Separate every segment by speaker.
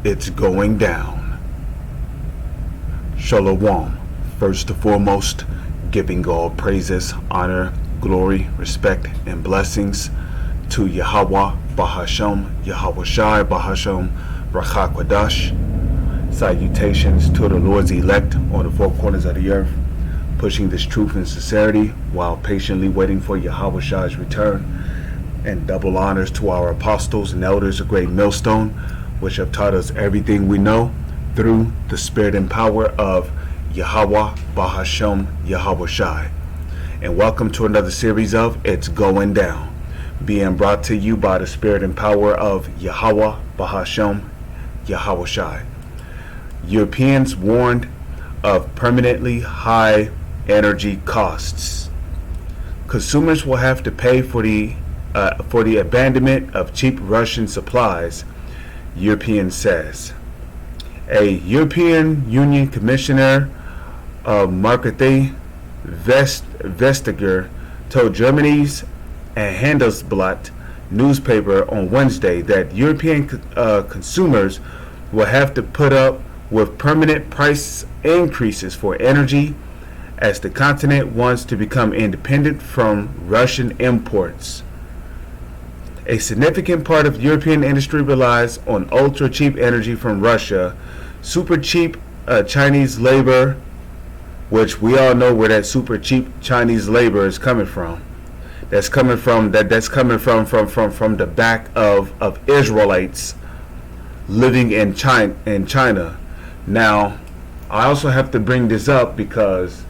Speaker 1: It's going down. Shalom. First and foremost, giving all praises, honor, glory, respect, and blessings to Yahweh Bahashem, Yahweh Shai Bahashem, Rachak Quadash. Salutations to the Lord's elect on the four corners of the earth, pushing this truth and sincerity while patiently waiting for Yahweh Shai's return. And double honors to our apostles and elders of Great Millstone, which have taught us everything we know through the spirit and power of Yahweh Bahashem, Yahweh Shai. And welcome to another series of It's Going Down, being brought to you by the spirit and power of Yahweh Bahashem, Yahweh Shai. Europeans warned of permanently high energy costs. Consumers will have to pay for the abandonment of cheap Russian supplies, European says. A European Union Commissioner Margrethe Vestager told Germany's Handelsblatt newspaper on Wednesday that European consumers will have to put up with permanent price increases for energy as the continent wants to become independent from Russian imports. A significant part of European industry relies on ultra-cheap energy from Russia, super cheap Chinese labor, which we all know where that super cheap Chinese labor is coming from. That's coming from the back of Israelites living in China. Now, I also have to bring this up because,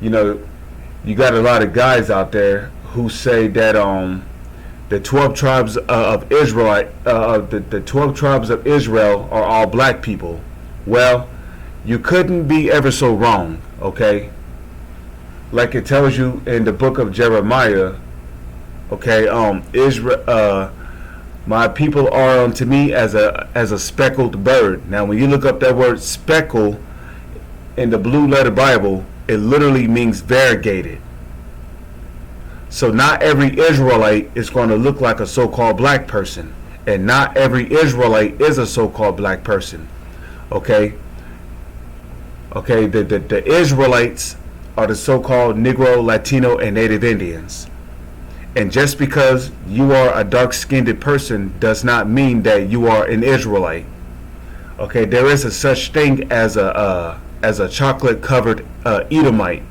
Speaker 1: you got a lot of guys out there who say that the 12 tribes of Israel, the 12 tribes of Israel are all black people. Well, you couldn't be ever so wrong, okay? Like it tells you in the book of Jeremiah, okay? Israel, my people are unto me as a speckled bird. Now, when you look up that word speckle in the Blue Letter Bible, it literally means variegated. So not every Israelite is going to look like a so-called black person, and not every Israelite is a so-called black person. Okay. The Israelites are the so-called Negro, Latino, and Native Indians. And just because you are a dark-skinned person does not mean that you are an Israelite. Okay, there is a such thing as a chocolate-covered Edomite,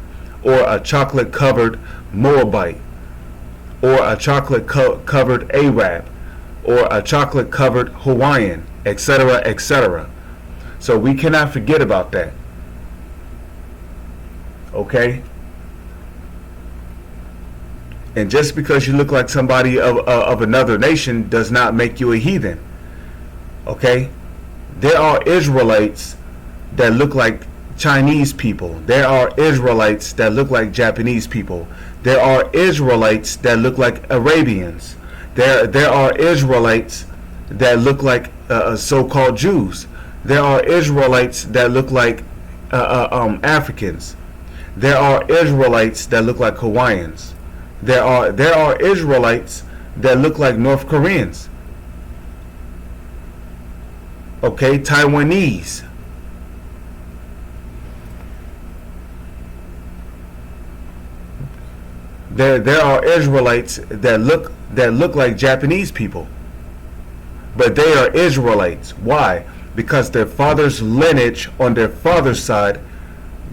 Speaker 1: or a chocolate-covered Moabite, or a chocolate-covered Arab, or a chocolate-covered Hawaiian, etc., etc. So we cannot forget about that. Okay? And just because you look like somebody of another nation does not make you a heathen. Okay? There are Israelites that look like Chinese people. There are Israelites that look like Japanese people. There are Israelites that look like Arabians. There are Israelites that look like so-called Jews. There are Israelites that look like Africans. There are Israelites that look like Hawaiians. There are Israelites that look like North Koreans. Okay, Taiwanese. There are Israelites that look like Japanese people. But they are Israelites. Why? Because their father's lineage on their father's side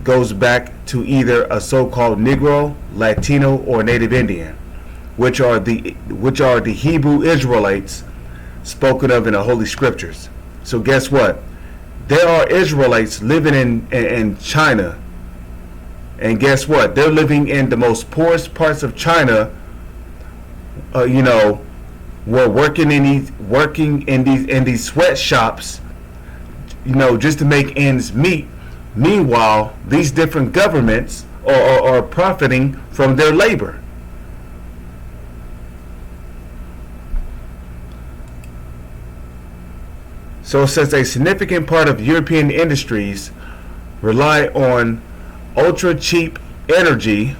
Speaker 1: goes back to either a so-called Negro, Latino, or Native Indian, which are the Hebrew Israelites spoken of in the Holy Scriptures. So guess what? There are Israelites living in China, and guess what? They're living in the most poorest parts of China. We're working in these sweatshops, just to make ends meet. Meanwhile, these different governments are profiting from their labor. So since a significant part of European industries rely on ultra cheap energy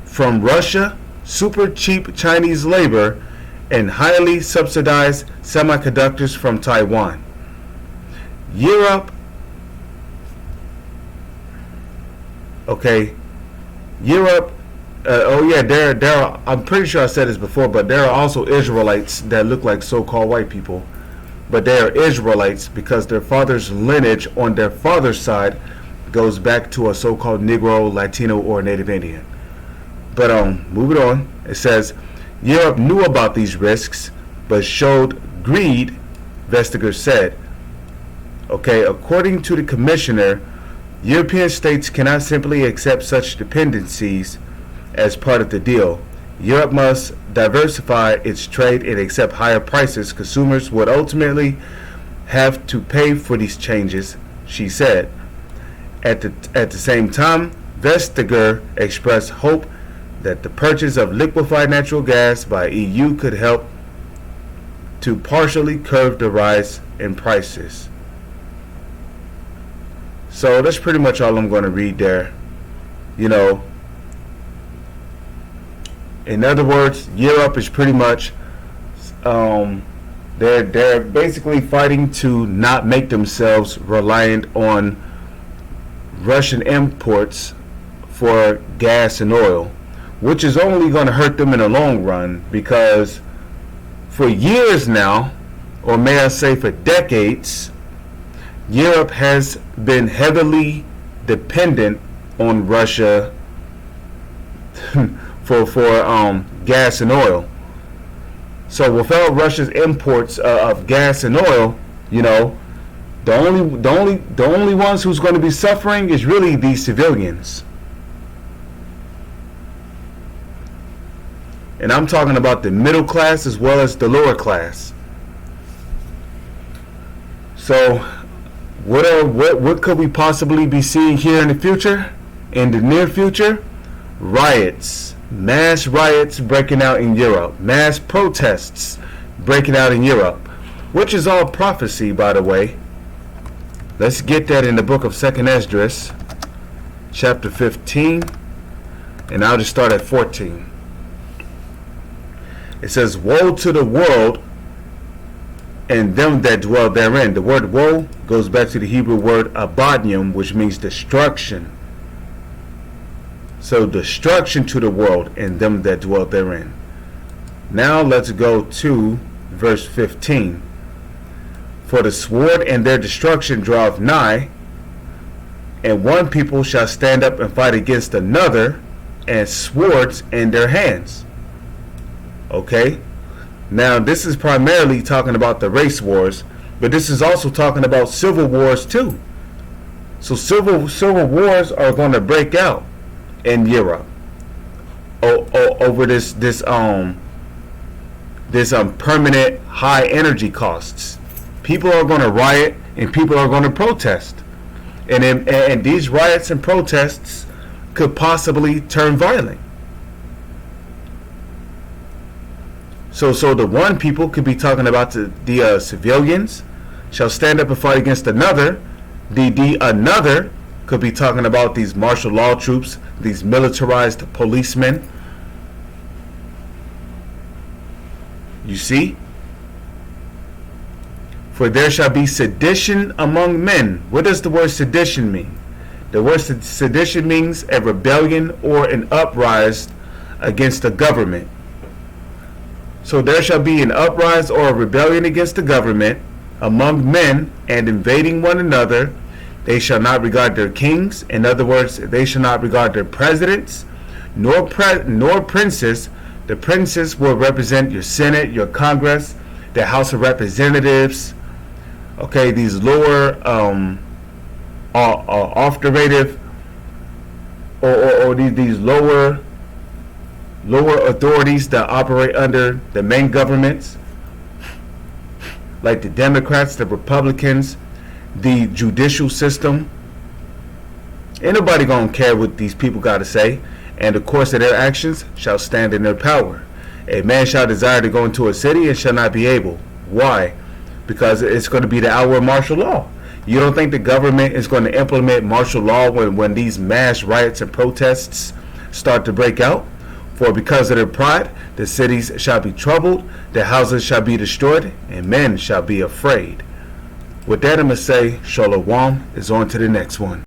Speaker 1: from Russia, super cheap Chinese labor, and highly subsidized semiconductors from Taiwan, Europe, okay, Europe, there are, I'm pretty sure I said this before, but there are also Israelites that look like so-called white people. But they are Israelites because their father's lineage on their father's side goes back to a so-called Negro, Latino, or Native Indian. But moving on, it says, Europe knew about these risks, but showed greed, Vestager said. Okay, according to the commissioner, European states cannot simply accept such dependencies as part of the deal. Europe must diversify its trade and accept higher prices. Consumers would ultimately have to pay for these changes, she said. At the same time, Vestager expressed hope that the purchase of liquefied natural gas by EU could help to partially curb the rise in prices. So that's pretty much all I'm going to read there. You know, in other words, Europe is pretty much they're basically fighting to not make themselves reliant on Russian imports for gas and oil, which is only going to hurt them in the long run, because for years now, or may I say for decades, Europe has been heavily dependent on Russia for gas and oil. So without Russia's imports of gas and oil, you know, the only ones who's going to be suffering is really these civilians. And I'm talking about the middle class as well as the lower class. So what could we possibly be seeing here in the future? In the near future? Riots. Mass riots breaking out in Europe. Mass protests breaking out in Europe. Which is all prophecy, by the way. Let's get that in the book of 2nd Esdras, chapter 15. And I'll just start at 14. It says, woe to the world and them that dwell therein. The word woe goes back to the Hebrew word abadnium, which means destruction. So destruction to the world and them that dwell therein. Now let's go to verse 15. For the sword and their destruction draweth nigh, and one people shall stand up and fight against another, and swords in their hands. Okay? Now this is primarily talking about the race wars, but this is also talking about civil wars too. So civil wars are going to break out in Europe over this permanent high energy costs. People are going to riot and people are going to protest, and these riots and protests could possibly turn violent. So the one people could be talking about the civilians shall stand up and fight against another. The another could be talking about these martial law troops, these militarized policemen. You see? For there shall be sedition among men. What does the word sedition mean? The word sedition means a rebellion or an uprising against the government. So there shall be an uprising or a rebellion against the government among men, and invading one another. They shall not regard their kings. In other words, they shall not regard their presidents, nor princes. The princes will represent your Senate, your Congress, the House of Representatives. Okay, these lower, off the rated, or these lower authorities that operate under the main governments, like the Democrats, the Republicans, the judicial system. Ain't nobody gonna care what these people gotta say, and the course of their actions shall stand in their power. A man shall desire to go into a city and shall not be able. Why? Because it's going to be the hour of martial law. You don't think the government is going to implement martial law when these mass riots and protests start to break out? For because of their pride, the cities shall be troubled, the houses shall be destroyed, and men shall be afraid. With that, I'm going to say, Shalom is on to the next one.